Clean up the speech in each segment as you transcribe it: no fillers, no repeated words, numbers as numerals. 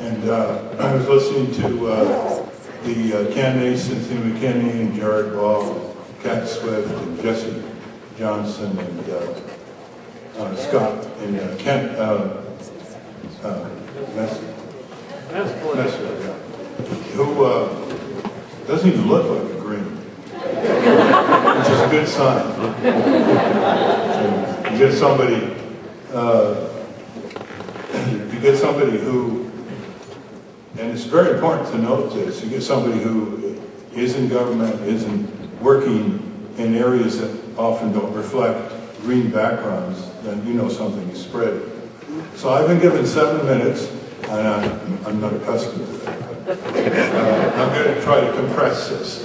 And I was listening to the candidates, Cynthia McKinney and Jared Ball, Cat Swift and Jesse Johnson and Scott and Kent Messer, who doesn't even look like a green, which is a good sign. You get somebody who, and it's very important to note this, you get somebody who is in government, isn't working in areas that often don't reflect green backgrounds, then you know something is spread. So I've been given 7 minutes, and I'm not accustomed to that. I'm going to try to compress this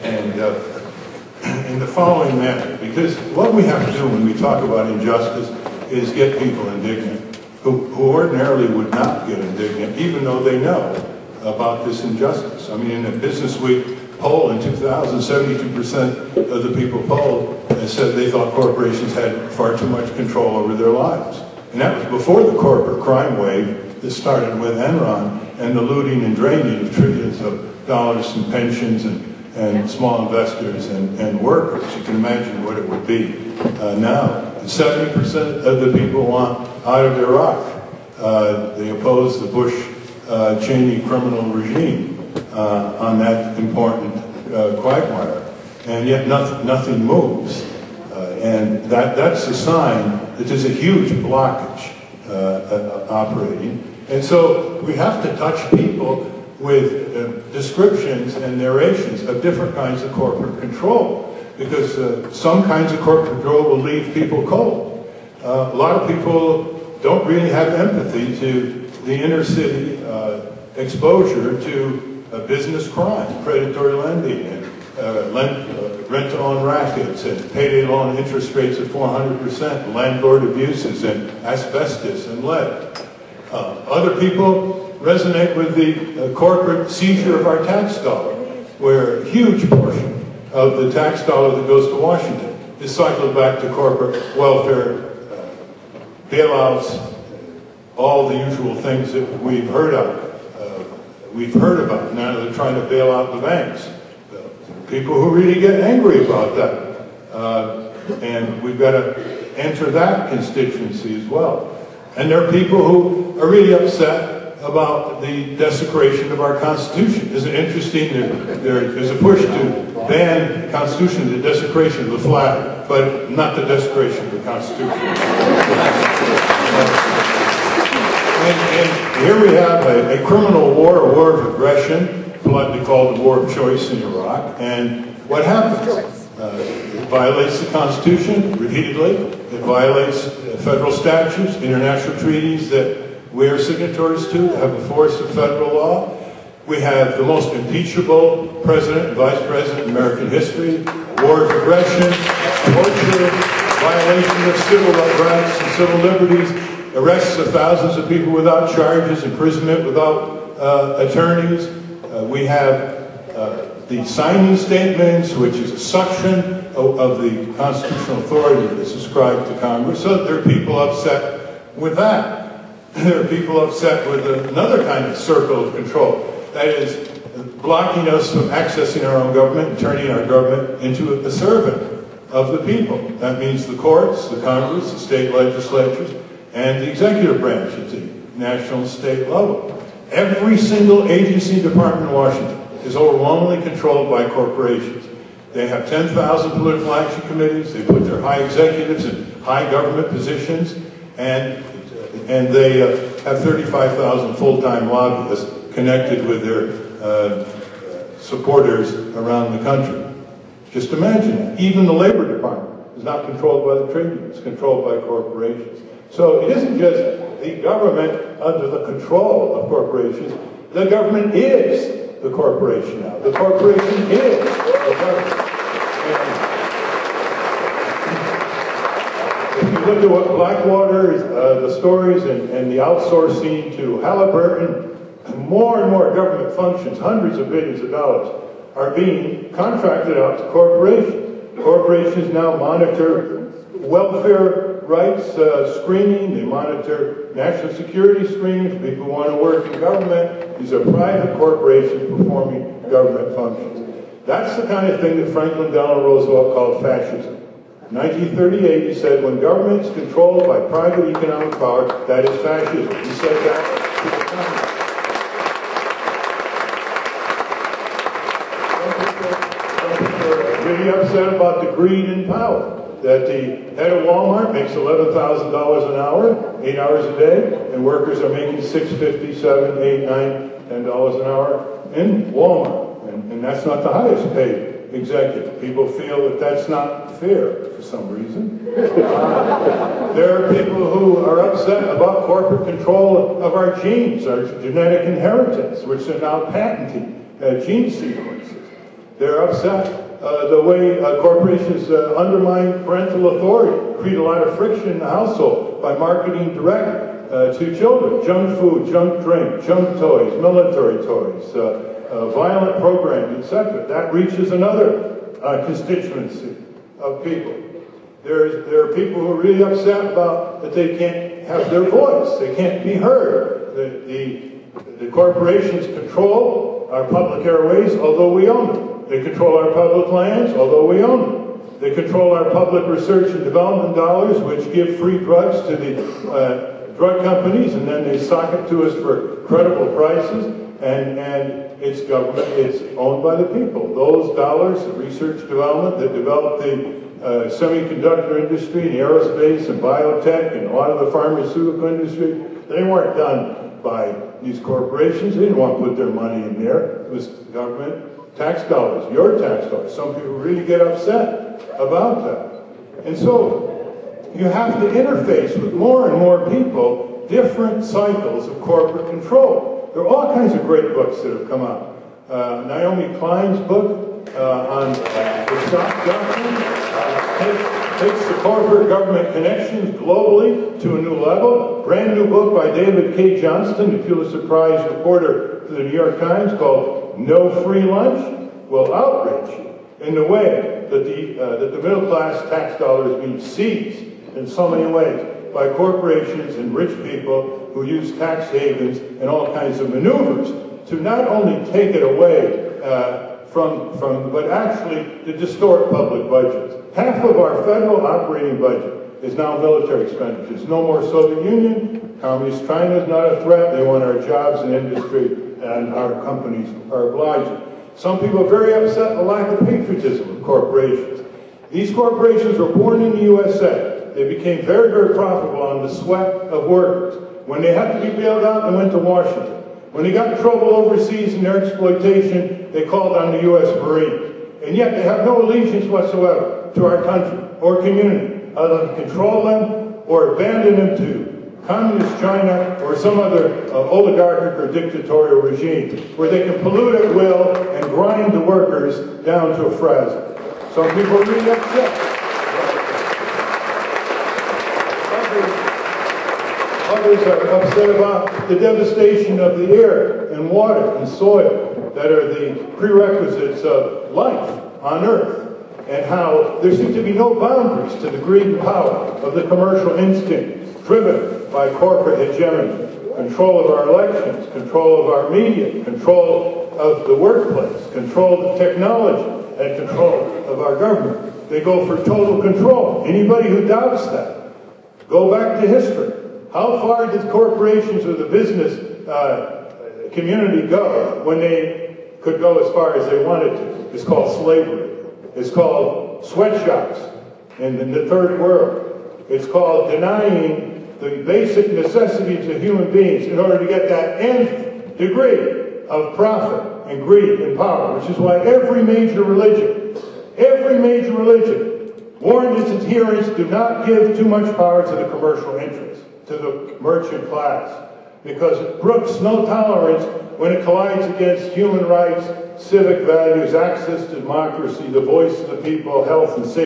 in the following manner, because what we have to do when we talk about injustice is get people indignant, who ordinarily would not get indignant, even though they know about this injustice. I mean, in a Business Week poll in 2000, 72% of the people polled said they thought corporations had far too much control over their lives. And that was before the corporate crime wave that started with Enron and the looting and draining of trillions of dollars in pensions and small investors and workers. You can imagine what it would be now. 70% of the people want out of Iraq. They oppose the Bush-Cheney criminal regime on that important quagmire. And yet nothing moves. And that's a sign that there's a huge blockage operating. And so we have to touch people with descriptions and narrations of different kinds of corporate control. Because some kinds of corporate control will leave people cold. A lot of people don't really have empathy to the inner city exposure to business crime, predatory lending, and rent-to-own rackets, and payday loan interest rates of 400%, landlord abuses, and asbestos and lead. Other people resonate with the corporate seizure of our tax dollar, where a huge portion of the tax dollar that goes to Washington is cycled back to corporate welfare, bailouts, all the usual things that we've heard about. Now they're trying to bail out the banks. People who really get angry about that. And we've got to enter that constituency as well. And there are people who are really upset about the desecration of our Constitution. Isn't it interesting that there's a push to ban the Constitution, the desecration of the flag, but not the desecration of the Constitution. And here we have a criminal war, a war of aggression, politely called the war of choice in Iraq. And what happens? It violates the Constitution repeatedly. It violates federal statutes, international treaties that we are signatories to have the force of federal law. We have the most impeachable president and vice president in American history, war of aggression, torture, violation of civil rights and civil liberties, arrests of thousands of people without charges, imprisonment without attorneys. We have the signing statements, which is a suction of the constitutional authority that's ascribed to Congress. So there are people upset with that. There are people upset with another kind of circle of control. That is, blocking us from accessing our own government and turning our government into a servant of the people. That means the courts, the Congress, the state legislatures, and the executive branch at the national and state level. Every single agency and department in Washington is overwhelmingly controlled by corporations. They have 10,000 political action committees. They put their high executives in high government positions, and they have 35,000 full-time lobbyists connected with their supporters around the country. Just imagine, even the Labor Department is not controlled by the trade unions, it's controlled by corporations. So it isn't just the government under the control of corporations. The government is the corporation now. The corporation is the government. If you look at what Blackwater, the stories and the outsourcing to Halliburton, more and more government functions, hundreds of billions of dollars, are being contracted out to corporations. Corporations now monitor welfare rights screening. They monitor national security screening for people who want to work in government. These are private corporations performing government functions. That's the kind of thing that Franklin Delano Roosevelt called fascism. In 1938, he said, when government is controlled by private economic power, that is fascism. He said that to the communists. Some people are really upset about the greed in power. That the head of Walmart makes $11,000 an hour, 8 hours a day, and workers are making $6.50, $7, $8, $9, $10 an hour in Walmart. And that's not the highest paid executive. People feel that that's not fair for some reason. There are people who are upset about corporate control of our genes, our genetic inheritance, which are now patenting gene sequences. They're upset the way corporations undermine parental authority, create a lot of friction in the household by marketing direct to children. Junk food, junk drink, junk toys, military toys, violent programming, etc. That reaches another constituency of people. There are people who are really upset about that they can't have their voice. They can't be heard. The corporations control our public airways, although we own them. They control our public lands, although we own them. They control our public research and development dollars, which give free drugs to the drug companies, and then they sock it to us for credible prices. And it's government, it's owned by the people. Those dollars of research development that developed the semiconductor industry and aerospace and biotech and a lot of the pharmaceutical industry, they weren't done by these corporations. They didn't want to put their money in there. It was government tax dollars, your tax dollars. Some people really get upset about that. And so you have to interface with more and more people different cycles of corporate control. There are all kinds of great books that have come out. Naomi Klein's book on the stock doctrine takes the corporate government connections globally to a new level. Brand new book by David K. Johnston, the Pulitzer Prize reporter for the New York Times, called No Free Lunch, will outrage you in the way that the middle class tax dollars being seized in so many ways by corporations and rich people who use tax havens and all kinds of maneuvers to not only take it away but actually to distort public budgets. Half of our federal operating budget is now military expenditures. No more Soviet Union. Communist China is not a threat. They want our jobs and industry, and our companies are obliging. Some people are very upset at the lack of patriotism of corporations. These corporations were born in the USA. They became very, very profitable on the sweat of workers. When they had to be bailed out, they went to Washington. When they got in trouble overseas in their exploitation, they called on the U.S. Marines. And yet they have no allegiance whatsoever to our country or community, other than control them or abandon them to communist China or some other oligarchic or dictatorial regime where they can pollute at will and grind the workers down to a frazzle. Some people are really upset. Others are upset about the devastation of the air and water and soil that are the prerequisites of life on Earth, and how there seems to be no boundaries to the greed and power of the commercial instinct driven by corporate hegemony, control of our elections, control of our media, control of the workplace, control of technology, and control of our government. They go for total control. Anybody who doubts that, go back to history. How far did corporations or the business community go when they could go as far as they wanted to? It's called slavery. It's called sweatshops in the third world. It's called denying the basic necessities of human beings in order to get that nth degree of profit and greed and power, which is why every major religion warned its adherents, do not give too much power to the commercial interests, to the merchant class, because it brooks no tolerance when it collides against human rights, civic values, access to democracy, the voice of the people, health and safety.